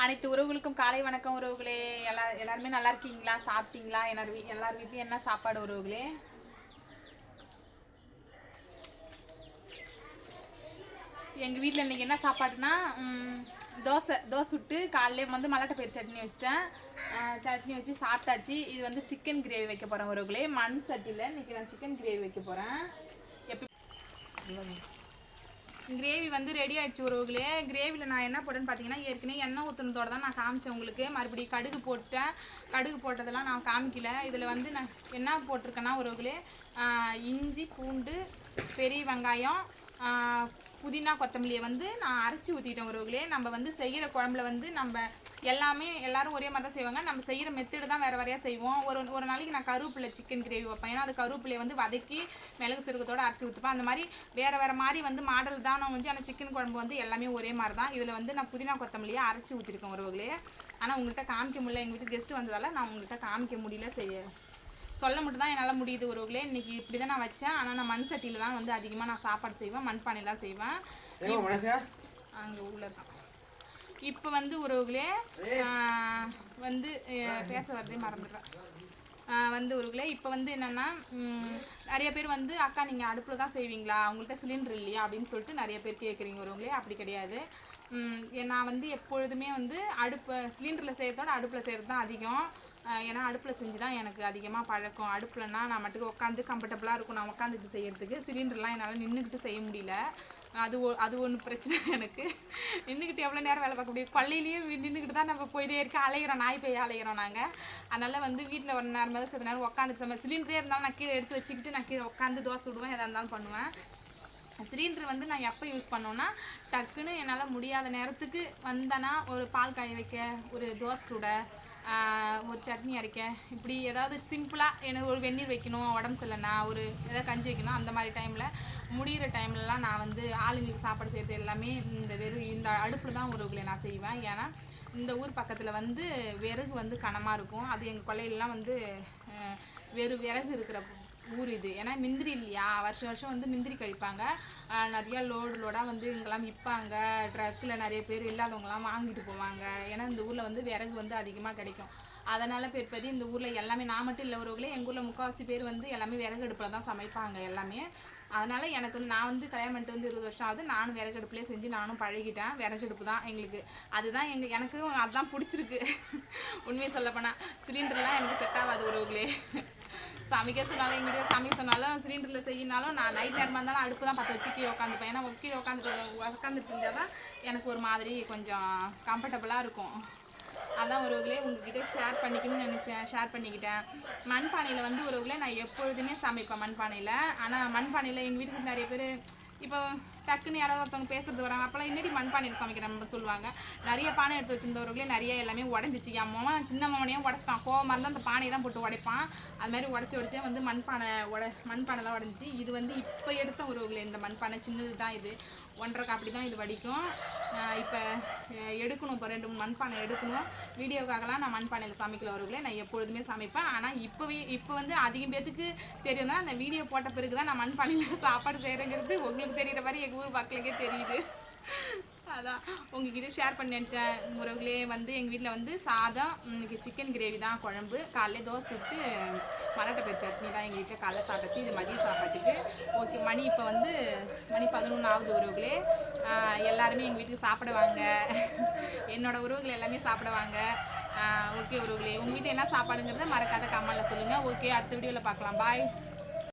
அனைத்து உறவுகளுக்கும் காலை வணக்கம் உறவுகளே. எல்லாருமே நல்லா இருக்கீங்களா? சாப்பிட்டீங்களா? எல்லார் வீட்லையும் என்ன சாப்பாடு உறவுகளே? எங்கள் வீட்டில் இன்றைக்கி என்ன சாப்பாடுனா தோசை சுட்டு காலையிலே வந்து மல்லாட்டை பயிர் சட்னி வச்சுட்டேன். சட்னி வச்சு சாப்பிட்டாச்சு. இது வந்து சிக்கன் கிரேவி வைக்க போகிறேன் உறவுகளே. மண் சட்டியில் இன்றைக்கி நான் சிக்கன் கிரேவி வைக்க போகிறேன். கிரேவி வந்து ரெடி ஆகிடுச்சு உறவுகளே. கிரேவியில் நான் என்ன போட்டேன்னு பார்த்தீங்கன்னா, ஏற்கனவே எண்ணெய் ஊற்றுனதோடு தான் நான் காமிச்சேன் உங்களுக்கு. மறுபடியும் கடுகு போட்டேன். கடுகு போட்டதெல்லாம் நான் காமிக்கல. இதில் வந்து நான் என்ன போட்டிருக்கேன்னா உறவுகளே, இஞ்சி பூண்டு பெரிய வெங்காயம் புதினா கொத்தமல்லியை வந்து நான் அரைச்சி ஊற்றிட்டேன் உறவுகளே. நம்ம வந்து செய்கிற குழம்புல வந்து நம்ம எல்லாரும் ஒரே மாதிரி தான் செய்வாங்க. நம்ம செய்கிற மெத்தடு தான் வேறு வேறையாக செய்வோம். ஒரு நாளைக்கு நான் கருவேப்பிலை சிக்கன் கிரேவி வைப்பேன். ஏன்னா அது கருவேப்பிலையை வந்து வதக்கி மிளகு சீரகத்தோடு அரைச்சி ஊற்றுப்பேன். அந்த மாதிரி வேறு மாதிரி வந்து மாடல் தான் நான் வந்து. ஆனால் சிக்கன் குழம்பு வந்து எல்லாமே ஒரே மாதிரி தான். இதில் வந்து நான் புதினா கொத்தமல்லியை அரைச்சி ஊற்றிருக்கேன் உறவுகளே. ஆனால் உங்கள்கிட்ட காமிக்க முடியல. எங்கள் வீட்டுக்கு கெஸ்ட்டு வந்ததால் நான் உங்கள்கிட்ட காமிக்க முடியல. சொல்ல மட்டும் தான் என்னால் முடியுது உறவுகளே. இன்றைக்கி இப்படி தான் நான் வச்சேன். ஆனால் நான் மண் சட்டியில் தான் வந்து அதிகமாக நான் சாப்பாடு செய்வேன். மண்பானையில் செய்வேன். அங்கே உள்ள இருக்கான். இப்போ வந்து உறவுகளே வந்து பேச வரதே மறந்துடுறேன். வந்து உறவுகளே இப்போ வந்து என்னென்னா, நிறைய பேர் வந்து அக்கா நீங்கள் அடுப்பில் தான் செய்வீங்களா, அவங்கள்ட்ட சிலிண்டர் இல்லையா அப்படின்னு சொல்லிட்டு நிறைய பேர் கேட்குறீங்க உறவுகளே. அப்படி கிடையாது. நான் வந்து எப்பொழுதுமே வந்து சிலிண்டரில் செய்கிறதோட அடுப்பில் செய்கிறது தான் அதிகம். ஏன்னா அடுப்பில் செஞ்சு தான் எனக்கு அதிகமாக பழக்கம். அடுப்புலன்னா நான் மட்டுக்கு உட்காந்து கம்ஃபர்டபுளாக இருக்கும் நான் உட்காந்துட்டு செய்கிறதுக்கு. சிலிண்டர்லாம் என்னால் நின்றுக்கிட்டு செய்ய முடியல. அது ஒன்று பிரச்சனை எனக்கு. நின்றுக்கிட்டு எவ்வளோ நேரம் வேலை பார்க்க முடியும்? பள்ளியிலையும் நின்றுக்கிட்டு தான் நம்ம போயிட்டே இருக்க அலைகிறோம், நாய் போய் அலைகிறோம் நாங்கள். அதனால் வந்து வீட்டில் ஒரு நேரம் மாதிரி சில நேரம் உட்காந்துட்டு சிலிண்டரே இருந்தாலும் நான் கீழே எடுத்து வச்சுக்கிட்டு நான் கீழே உட்காந்து தோசை விடுவேன், எதாக இருந்தாலும் பண்ணுவேன். சிலிண்டர் வந்து நான் எப்போ யூஸ் பண்ணோன்னா, டக்குன்னு என்னால் முடியாத நேரத்துக்கு வந்தேன்னா ஒரு பால் காய வைக்க, ஒரு தோசை சுட, ஒரு சட்னி அரைக்க, இப்படி ஏதாவது சிம்பிளாக எனக்கு ஒரு வெந்நீர் வைக்கணும், உடம்பு சரியில்லைன்னா ஒரு ஏதாவது கஞ்சி வைக்கணும், அந்த மாதிரி டைமில் முடிகிற டைம்லலாம் நான் வந்து ஆளுங்களுக்கு சாப்பாடு செய்கிறது எல்லாமே இந்த அடுப்பில் தான் உறவுகளை நான் செய்வேன். ஏன்னா இந்த ஊர் பக்கத்தில் வந்து விறகு வந்து கனமாக இருக்கும். அது எங்கள் கொல்லையிலலாம் வந்து விறகு இருக்கிற ஊர் இது. ஏன்னா முந்திரி இல்லையா, வருஷம் வந்து முந்திரி கழிப்பாங்க. நிறையா லோடாக வந்து இங்கெல்லாம் விற்பாங்க. ட்ரக்கில் நிறைய பேர் இல்லாதவங்களாம் வாங்கிட்டு போவாங்க. ஏன்னா இந்த ஊரில் வந்து விறகு வந்து அதிகமாக கிடைக்கும். அதனால் பேர்பதி இந்த ஊரில் எல்லாமே நான் மட்டும் இல்லை உறவுகளே, எங்கள் ஊரில் முக்கால்வாசி பேர் வந்து எல்லாமே விறகு அடுப்பில் தான் சமைப்பாங்க எல்லாமே. அதனால் எனக்கு வந்து நான் வந்து கல்யாணம் பண்ணிட்டு வந்து 20 வருஷம் ஆகுது. நானும் விறகு அடுப்புலேயே செஞ்சு நானும் பழகிட்டேன். விறகு அடுப்பு தான் எங்களுக்கு, அதுதான் எனக்கு அதுதான் பிடிச்சிருக்கு. உண்மையை சொல்லப்போனால் சிலிண்டர்லாம் எனக்கு செட் ஆகாது உறவுகளே. சமைக்க சொன்னாலும் எங்கள் வீட்டில் சமைக்க சொன்னாலும் சிலிண்டரில் செய்யினாலும் நான் நைட் நேரமாக இருந்தாலும் அடுப்பு தான் பற்ற வச்சு கீழே உட்காந்துப்பேன். ஏன்னா கீழே உட்காந்துட்டு செஞ்சால் தான் எனக்கு ஒரு மாதிரி கொஞ்சம் கம்ஃபர்டபுளாக இருக்கும். அதான் உறவுகளே உங்ககிட்ட ஷேர் பண்ணிக்கணும்னு நினச்சேன், ஷேர் பண்ணிக்கிட்டேன். மண்பானையில் வந்து உறவுகளே நான் எப்பொழுதுமே சமைப்பேன் மண்பானையில். ஆனால் மண்பானையில் எங்கள் வீட்டுக்கு நிறைய பேர் இப்போ டக்குன்னு யாராவது ஒருத்தவங்க பேசுறது வராங்க, அப்போலாம் இன்னடி மண்பானையில் சமைக்கிறேன் சொல்லுவாங்க. நிறைய பானை எடுத்து வச்சிருந்தவர்களே நிறைய எல்லாமே உடஞ்சிச்சு. என் மாமன் சின்ன மாமனையும் உடச்சிட்டான். கோவமாக இருந்தால் அந்த பானையை தான் போட்டு உடைப்பான். அது மாதிரி உடச்சே வந்து மண்பானைலாம் உடஞ்சிச்சு. இது வந்து இப்போ எடுத்த உறவுகளே இந்த மண்பானை சின்னது தான். இது 1.5 அப்படி தான் இது வடிக்கும். இப்போ எடுக்கணும், இப்போ 2-3 மண்பானை எடுக்கணும். வீடியோக்காகலாம் நான் மண்பானையில் சமைக்கல உறவுகளே, நான் எப்பொழுதுமே சமைப்பேன். ஆனால் இப்போ வந்து அதிகம் பேத்துக்கு தெரியும் தான், அந்த வீடியோ போட்ட பிறகு தான் நான் மண்பானையில் சாப்பாடு செய்கிறேங்கிறது உங்களுக்கு தெரிகிற மாதிரி எங்கள் ஊர் மக்களுக்கே தெரியுது. அதான் உங்ககிட்ட ஷேர் பண்ணி நினச்சேன் உறவுகளே. வந்து எங்கள் வீட்டில் வந்து சாதம், இன்னைக்கு சிக்கன் கிரேவி தான் குழம்பு. காலையில் தோசை விட்டு மல்லாட்டை பயிர் சட்னி தான் எங்கள் வீட்டில் காலைல சாப்பிட்டு. இது மதியம் சாப்பாட்டுக்கு ஓகே. இப்போ வந்து மணி 11 ஆகுது உறவுகளே. எல்லாருமே எங்கள் வீட்டுக்கு சாப்பிடுவாங்க. என்னோடய உறவுகள் எல்லாமே சாப்பிடுவாங்க. ஓகே உறவுகளே, உங்கள் வீட்டில் என்ன சாப்பாடுங்கிறத மறக்காத கமெண்ட்டில் சொல்லுங்கள். ஓகே, அடுத்த வீடியோவில் பார்க்கலாம். பாய்.